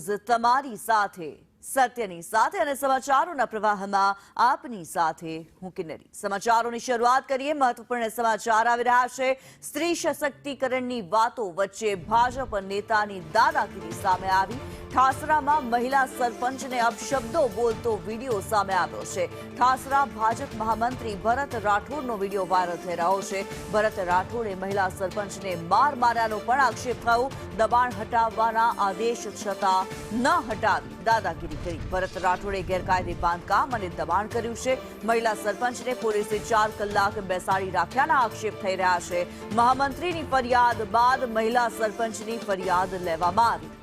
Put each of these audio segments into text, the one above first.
News તમારી સાથે સત્યની સાથે અને સમાચારોના પ્રવાહમાં આપની સાથે હું કિન્નરી। સમાચારોની શરૂઆત કરીએ। મહત્વપૂર્ણ સમાચાર આવી રહ્યા છે। સ્ત્રી સશક્તિકરણની વાતો વચ્ચે ભાજપ નેતાની દાદાગીરી સામે આવી। ઠાસરામાં મહિલા સરપંચને અપશબ્દો બોલતો વિડીયો સામે આવ્યો છે। ઠાસરા ભાજપ મહામંત્રી ભરત રાઠોડનો વિડીયો વાયરલ થઈ રહ્યો છે। ભરત રાઠોડે મહિલા સરપંચને માર માર્યાનો પણ આક્ષેપ થયો। દબાણ હટાવવાના આદેશ છતાં ન હટાવી દાદાગીરી કરી। ભરત રાઠોડે ગેરકાયદે બાંધકામ અને દબાણ કર્યું છે। મહિલા સરપંચને પોલીસે 4 કલાક બેસાડી રાખ્યાના આક્ષેપ થઈ રહ્યા છે। મહામંત્રીની ફરિયાદ બાદ મહિલા સરપંચની ફરિયાદ લેવામાં આવી।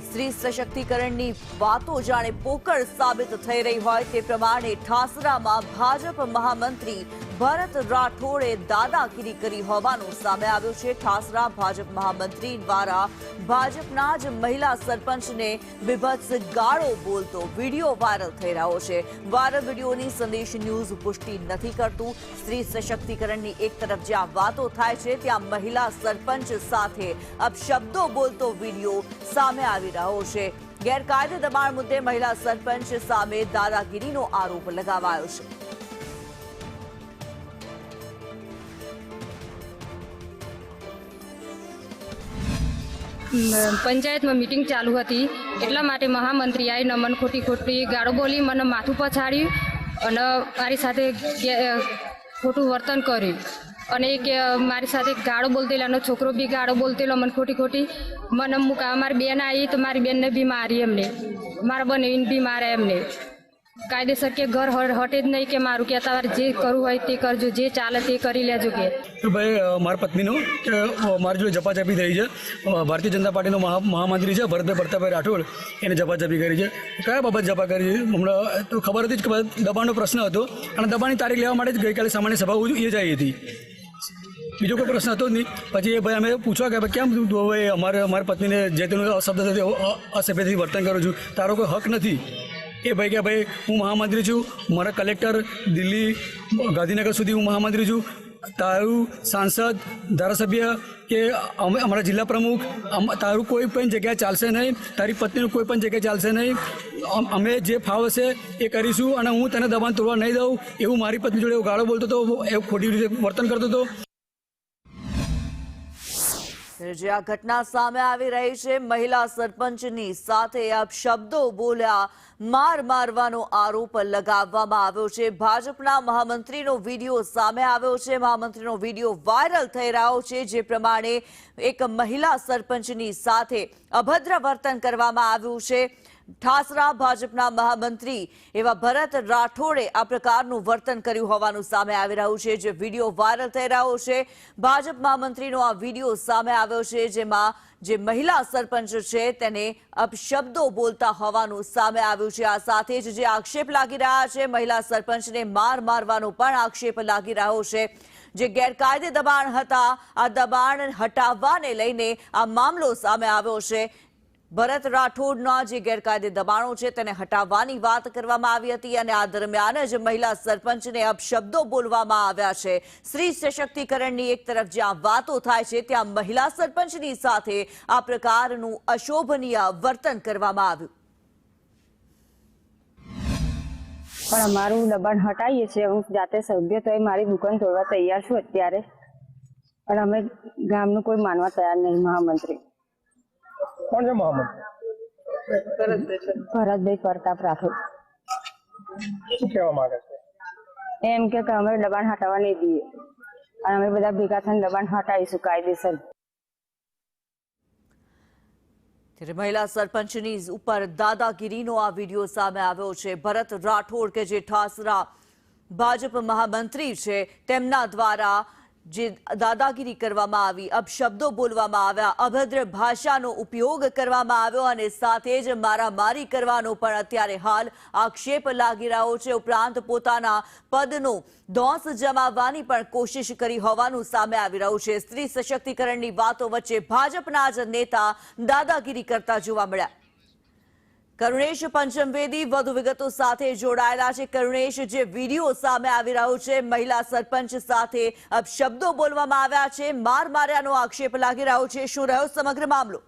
स्त्री सशक्तिकरणनी वातो जाणे पोकळ साबित थई रही होय ते प्रमाणे ठासरामां भाजप महामंत्री भरत राठोडे दादागीरी करी होवानुं सामे आव्युं छे। ठासरा भाजप महामंत्री द्वारा भाजपना ज महिला सरपंचने विभत्स गाळो बोलतो विडियो वायरल थई रह्यो छे। वायरल विडियोनी संदेश न्यूज पुष्टि नथी करतुं। स्त्री सशक्तिकरणनी एक तरफ ज्यां वातो थाय छे त्यां महिला सरपंच साथे अपशब्दो बोलतो विडियो सामे આવી રહ્યો છે। ગેરકાયદે દબાણ મુદ્દે મહિલા સરપંચ સામે દાદાગીરીનો આરોપ લગાવાયો છે। પંચાયતમાં મીટિંગ ચાલુ હતી એટલા માટે મહામંત્રી આવીને મને ખોટી ખોટી ગાળો બોલી, મને માથું પછાડ્યું અને મારી સાથે ખોટું વર્તન કર્યું અને કે મારી સાથે ગાળો બોલતેલો અને છોકરો બી ગાળો બોલતેલો મને ખોટી ખોટી મને મારી બેન આવી તો મારી બેનને બી મારી, એમને મારા બનેવીને બી મારે, એમને કાયદેસર કે ઘર હટે જ નહીં કે મારું કે તમારે જે કરવું હોય તે કરજો, જે ચાલે તે કરી લેજો કે ભાઈ મારા પત્નીનો કે મારી જોડે ઝપાઝપી થઈ છે। ભારતીય જનતા પાર્ટીનો મહામંત્રી છે ભરતભાઈ પ્રતાપભાઈ રાઠોડ, એને ઝપાઝપી કરી છે। કયા બાબત ઝપા કરી છે હમણાં તો ખબર હતી કે દબાણનો પ્રશ્ન હતો અને દબાણની તારીખ લેવા માટે જ ગઈકાલે સામાન્ય સભા યોજાઈ હતી। બીજો કોઈ પ્રશ્ન હતો જ નહીં। પછી એ ભાઈ અમે પૂછવા કે કેમ ભાઈ અમારી પત્નીને જે તેનું શબ્દ અસભ્યથી વર્તન કરું છું, તારો કોઈ હક નથી। એ ભાઈ કે ભાઈ હું મહામંત્રી છું, મારા કલેક્ટર દિલ્હી ગાંધીનગર સુધી હું મહામંત્રી છું, તારું સાંસદ ધારાસભ્ય કે અમારા જિલ્લા પ્રમુખ તારું કોઈ પણ જગ્યાએ ચાલશે નહીં, તારી પત્નીનું કોઈ પણ જગ્યાએ ચાલશે નહીં। અમે જે ફાવશે એ કરીશું અને હું તને દબાણ તોડવા નહીં દઉં, એવું મારી પત્ની જોડે એવું ગાળો બોલતો હતો, એ ખોટી રીતે વર્તન કરતો હતો। જે આ ઘટના સામે આવી રહી છે, મહિલા સરપંચની સાથે અપશબ્દો બોલ્યા, માર મારવાનો આરોપ લગાવવામાં આવ્યો છે। ભાજપના મહામંત્રીનો વિડીયો સામે આવ્યો છે। મહામંત્રીનો વિડીયો વાયરલ થઈ રહ્યો છે, જે પ્રમાણે એક મહિલા સરપંચની સાથે અભદ્ર વર્તન કરવામાં આવ્યું છે। ઠાસરા ભાજપના મહામંત્રી એવા ભરત રાઠોડે આ પ્રકારનું વર્તન કર્યું હોવાનું સામે આવી રહ્યું છે, જે વિડીયો વાયરલ થઈ રહ્યો છે। ભાજપ મહામંત્રીનો આ વિડીયો સામે આવ્યો છે, જેમાં જે મહિલા સરપંચ છે તેને અપશબ્દો બોલતા હોવાનું સામે આવ્યું છે। આ સાથે જ જે આક્ષેપ લાગી રહ્યા છે, મહિલા સરપંચને માર મારવાનો પણ આક્ષેપ લાગી રહ્યો છે। જે ગેરકાયદે દબાણ હતા, આ દબાણ હટાવવાને લઈને આ મામલો સામે આવ્યો છે। ભરત રાઠોડના જે ગેરકાયદે દબાણો છે તેને હટાવવાની વાત કરવામાં આવી હતી અને આ દરમિયાન જ મહિલા સરપંચને અપશબ્દો બોલવામાં આવ્યા છે। સ્ત્રી સશક્તિકરણની એક તરફ જ્યાં વાતો થાય છે, ત્યાં મહિલા સરપંચની સાથે આ પ્રકારનું અશોભનીય વર્તન કરવામાં આવ્યું। પણ અમારું દબાણ હટાવીએ છીએ, હું જાતે સભ્ય તો મારી દુકાન તોડવા તૈયાર છું અત્યારે, પણ અમે ગામનું કોઈ માનવા તૈયાર નહીં। મહામંત્રી કોણ છે મહામંત્રી? ભરતભાઈ પ્રતાપ રાઠોડ। શું કહેવા માંગે છે? એમ કે અમે દબાણ હટાવવા નહીં દઈએ અને અમે બધા ભેગા થઈને દબાણ હટાવીશું કાયદેસર। ત્યારે મહિલા સરપંચની ઉપર દાદાગીરીનો આ વિડીયો સામે આવ્યો છે। ભરત રાઠોડ કે જે ઠાસરા ભાજપ મહામંત્રી છે, તેમના દ્વારા જે દાદાગીરી કરવામાં આવી, અપશબ્દો બોલવામાં આવ્યા, અભદ્ર ભાષાનો ઉપયોગ કરવામાં આવ્યો અને સાથે જ મારામારી કરવાનો પણ અત્યારે હાલ આક્ષેપ લાગી રહ્યો છે। ઉપરાંત પોતાના પદનો ધોંસ જમાવવાની પણ કોશિશ કરી હોવાનું સામે આવી રહ્યું છે। સ્ત્રી સશક્તિકરણની વાતો વચ્ચે ભાજપના જ નેતા દાદાગીરી કરતા જોવા મળ્યા। કરુણેશ પંચમવેદી વધુ વિગતો સાથે જોડાયેલા છે. કરુણેશ, જે વિડીયો સામે આવી રહ્યો છે, મહિલા સરપંચ સાથે શબ્દો બોલવામાં આવ્યા છે, માર માર્યાનો આક્ષેપ લાગી રહ્યો છે, શું રહ્યો સમગ્ર મામલો?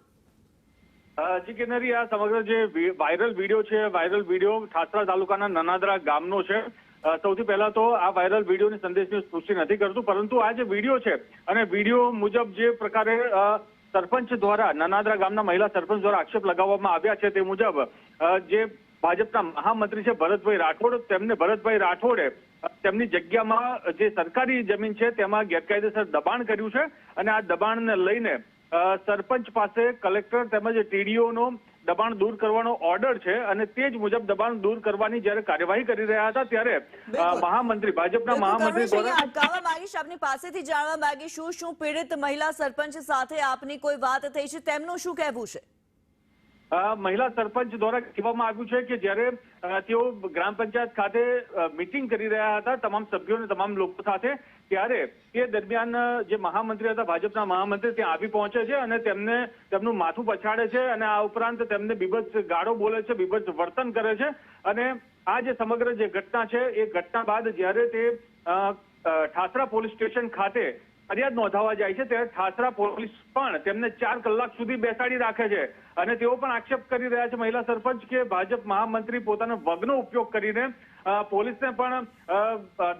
જી કિન્નરી, આ સમગ્ર જે વાયરલ વિડીયો છે, વાયરલ વિડીયો ઠાસરા તાલુકાના નનાદરા ગામનો છે. સૌથી પહેલા તો આ વાયરલ વિડીયોની સંદેશની પુષ્ટિ નથી કરતું, પરંતુ આ જે વિડીયો છે અને વિડીયો મુજબ જે પ્રકારે સરપંચ દ્વારા નનાદરા ગામના મહિલા સરપંચ દ્વારા આક્ષેપ લગાવવામાં આવ્યા છે તે મુજબ જે ભાજપના મહામંત્રી છે ભરતભાઈ રાઠોડ, ભરતભાઈ રાઠોડે તેમની જગ્યામાં જે સરકારી જમીન છે તેમાં ગેરકાયદેસર દબાણ કર્યું છે અને આ દબાણને લઈને સરપંચ પાસે કલેક્ટર તેમજ ટીડીઓનો દબાણ દૂર કરવાનો ઓર્ડર છે અને તે જ મુજબ દબાણ દૂર કરવાની જ્યારે કાર્યવાહી કરી રહ્યા હતા ત્યારે ભાજપના મહામંત્રી દ્વારા અટકાવવા માંગીશ, આપની પાસેથી જાણવા માંગીશ શું પીડિત મહિલા સરપંચ સાથે આપની કોઈ વાત થઈ છે, તેમનું શું કહેવું છે? મહિલા સરપંચ દ્વારા કહેવામાં આવ્યું છે કે જ્યારે તેઓ ગ્રામ પંચાયત ખાતે મીટિંગ કરી રહ્યા હતા તમામ સભ્યો અને તમામ લોકો સાથે, ત્યારે એ દરમિયાન જે મહામંત્રી હતા ભાજપના મહામંત્રી ત્યાં આવી પહોંચે છે અને તેમનું માથું પછાડે છે અને આ ઉપરાંત તેમને બીભત્સ ગાળો બોલે છે, બીભત્સ વર્તન કરે છે. અને આ જે સમગ્ર જે ઘટના છે એ ઘટના બાદ જ્યારે તે ઠાસરા પોલીસ સ્ટેશન ખાતે ફરિયાદ નોંધાવવા જાય છે ત્યારે ઠાસરા પોલીસ પણ તેમને 4 કલાક સુધી બેસાડી રાખે છે અને તેઓ પણ આક્ષેપ કરી રહ્યા છે મહિલા સરપંચ કે ભાજપ મહામંત્રી પોતાના વગનો ઉપયોગ કરીને પોલીસને પણ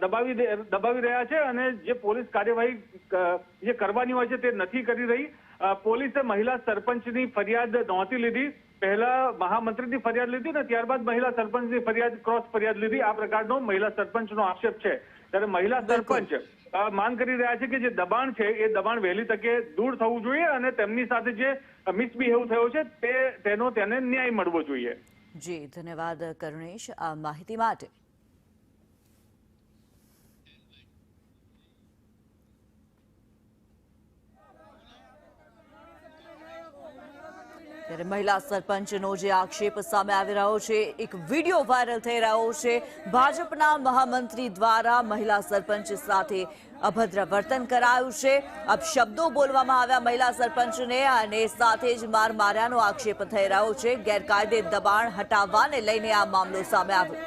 દબાવી રહ્યા છે અને જે પોલીસ કાર્યવાહી જે કરવાની હોય છે તે નથી કરી રહી. પોલીસે મહિલા સરપંચની ફરિયાદ નહોતી લીધી, પહેલા મહામંત્રીની ફરિયાદ લીધી ને ત્યારબાદ મહિલા સરપંચની ફરિયાદ ક્રોસ ફરિયાદ લીધી. આ પ્રકારનો મહિલા સરપંચનો આક્ષેપ છે. ત્યારે મહિલા સરપંચ માંગ કરી રહ્યા છે કે જે દબાણ છે એ દબાણ વહેલી તકે દૂર થવું જોઈએ અને તેમની સાથે જે મિસબિહેવ થયો છે તેને ન્યાય મળવો જોઈએ. જી ધન્યવાદ કરુણેશ આ માહિતી માટે. ત્યારે મહિલા સરપંચનો જે આક્ષેપ સામે આવી રહ્યો છે, એક વિડીયો વાયરલ થઈ રહ્યો છે. ભાજપના મહામંત્રી દ્વારા મહિલા સરપંચ સાથે અભદ્ર વર્તન કરાયું છે, અપશબ્દો બોલવામાં આવ્યા મહિલા સરપંચને અને સાથે જ માર માર્યાનો આક્ષેપ થઈ રહ્યો છે. ગેરકાયદે દબાણ હટાવવાને લઈને આ મામલો સામે આવ્યો.